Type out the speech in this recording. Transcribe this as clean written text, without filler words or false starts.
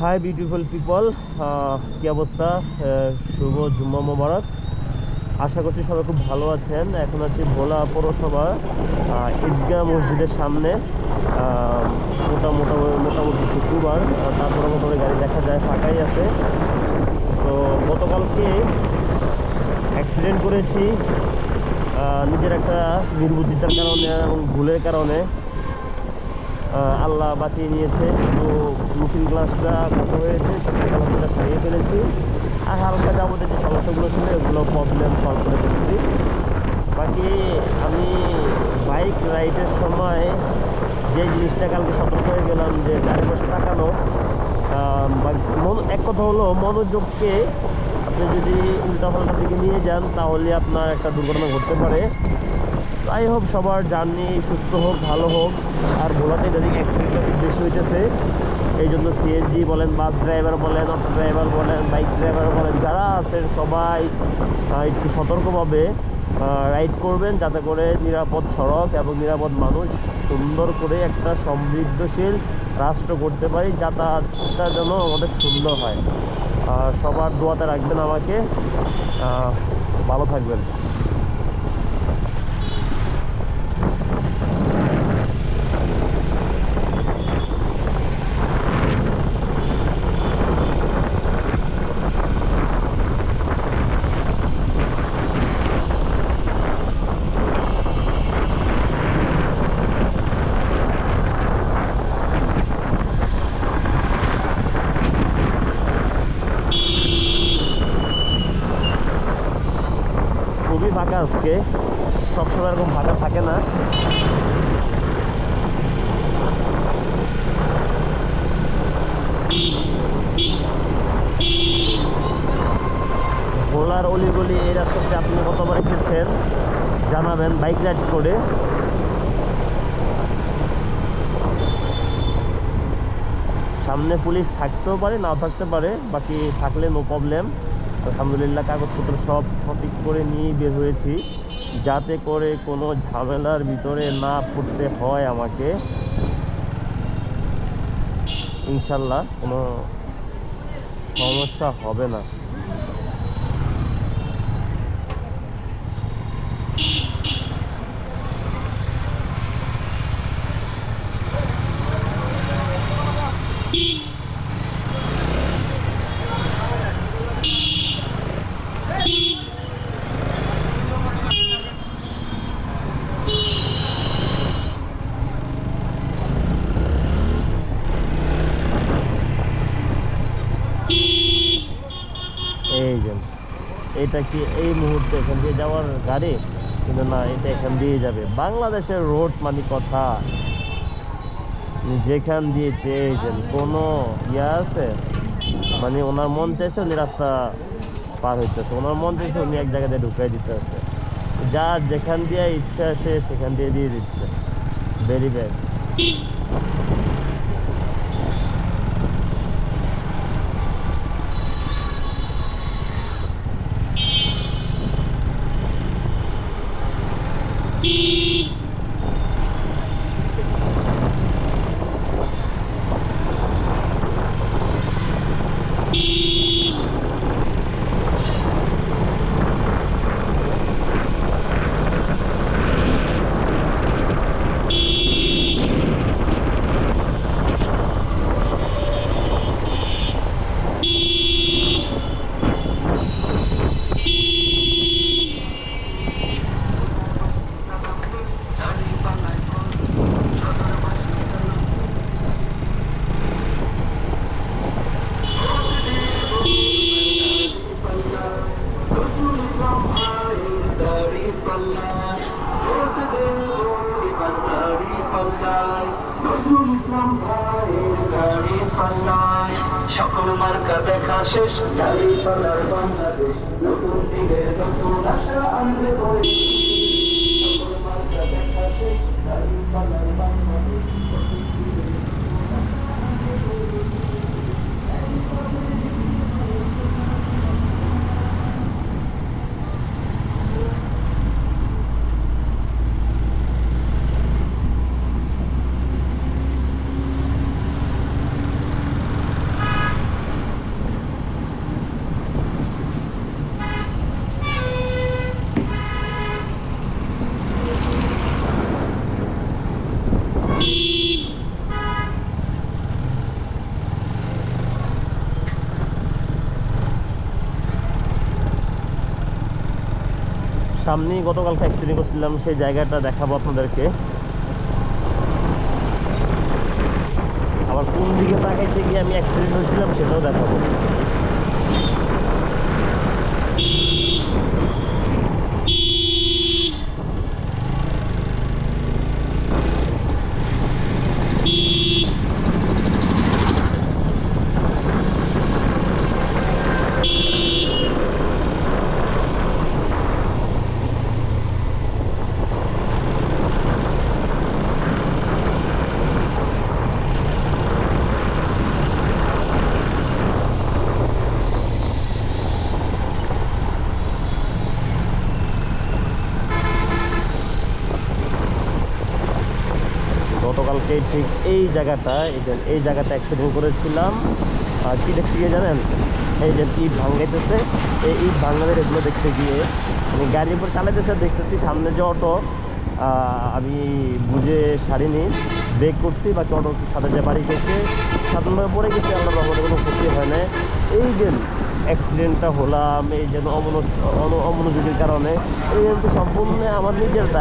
Hi beautiful people, কি অবস্থা? শুভ জুম্মা মোবারক। আশা করছি সবাই খুব ভালো আছেন। এখন আছি ভোলা পৌরসভা ঈদগাহ মসজিদের সামনে। মোটামুটি শুক্রবার, তারপরে মোটামুটি গাড়ি দেখা যায় ফাঁকাই আছে। তো গতকালকে অ্যাক্সিডেন্ট করেছি নিজের একটা নির্বুদ্ধিতার কারণে এবং ভুলের কারণে। আল্লাহ বাঁচিয়ে নিয়েছে, শুধু লুকিং গ্লাসটা কত হয়েছে সেটা গ্লাসটা সারিয়ে ফেলেছি। আর হালকা যাবতীয় যে সমস্যাগুলো ছিল এগুলো প্রবলেম সলভ করে ফেলেছি। বাকি আমি বাইক রাইডের সময় যে জিনিসটা কালকে সতর্ক হয়ে গেলাম যে চারিপাশে তাকানো, এক কথা হলো মনোযোগকে আপনি যদি উল্টাপাল্টার দিকে নিয়ে যান তাহলে আপনার একটা দুর্ঘটনা ঘটতে পারে। তাই হোক, সবার জার্নি সুস্থ হোক, ভালো হোক। আর ভোলাতে যদি অ্যাক্সিডেন্টটা খুব বেশি হইতেছে, এই জন্য সিএনজি বলেন, বাস ড্রাইভার বলেন, অটো ড্রাইভার বলেন, বাইক ড্রাইভার বলেন, যারা আছেন সবাই একটু সতর্কভাবে রাইড করবেন, যাতে করে নিরাপদ সড়ক এবং নিরাপদ মানুষ সুন্দর করে একটা সমৃদ্ধশীল রাষ্ট্র করতে পারি, যাতায়াতটা যেন আমাদের সুন্দর হয়। সবার দোয়াতে রাখবেন আমাকে। ভালো থাকবেন। খুবই ফাঁকা আজকে, সবসময় এরকম ফাঁকা থাকে না। ভোলার অলিগলি এই রাস্তাতে আপনি কতবার এসেছেন জানাবেন বাইক রাইড করে। সামনে পুলিশ থাকতেও পারে, নাও থাকতে পারে, বাকি থাকলে নো প্রবলেম। আলহামদুলিল্লাহ কাগজপত্র সব সঠিক করে নিয়ে বের হয়েছি, যাতে করে কোনো ঝামেলার ভিতরে না পড়তে হয় আমাকে। ইনশাল্লাহ কোনো সমস্যা হবে না। এই যে এটা কি এই মুহূর্তে এখান দিয়ে যাওয়ার গাড়ি? কিন্তু না, এটা এখান দিয়ে যাবে। বাংলাদেশের রোড মানে কথা, যেখান দিয়ে চেয়েছেন কোনো ইয়া আছে, মানে ওনার মন চাইছে উনি রাস্তা পার হইতেছে, ওনার মন চাইছে উনি এক জায়গাতে ঢুকাই দিতে আছে। যার যেখান দিয়ে ইচ্ছা সে সেখান দিয়ে দিচ্ছে। Very bad. সকল মার্কা দেখা শেষ, বাংলাদেশ নতুন দিনের নতুন আশা আনবে বলে। সকল মার্কা দেখা শেষ, বাংলাদেশ। সামনেই গতকালকে অ্যাক্সিডেন্ট করছিলাম, সেই জায়গাটা দেখাবো আপনাদেরকে। আবার কোন দিকে তাকাইতে গিয়ে আমি অ্যাক্সিডেন্ট হয়েছিলাম সেটাও দেখাবো। গতকালকে ঠিক এই জায়গাটা, এই জায়গাটা অ্যাক্সিডেন্ট করেছিলাম। আর কি দেখতে গিয়ে জানেন, এই যে ইট ভাঙাইতেছে, এই ইট ভাঙাদের এগুলো দেখতে গিয়ে আমি গাড়ির উপর চালাইতেছে, দেখতেছি সামনে যে অটো, আমি বুঝে সারিনি, ব্রেক করছি, বাকি অটোর সাথে যে বাড়ি গেছে সাধারণভাবে পড়ে গেছে, আল্লাহর রহমতে কোনো ক্ষতি হয় না। এই যে অ্যাক্সিডেন্টটা হলাম, এই যেন অমনোযোগের কারণে, এই কিন্তু সম্পূর্ণ আমার নিজের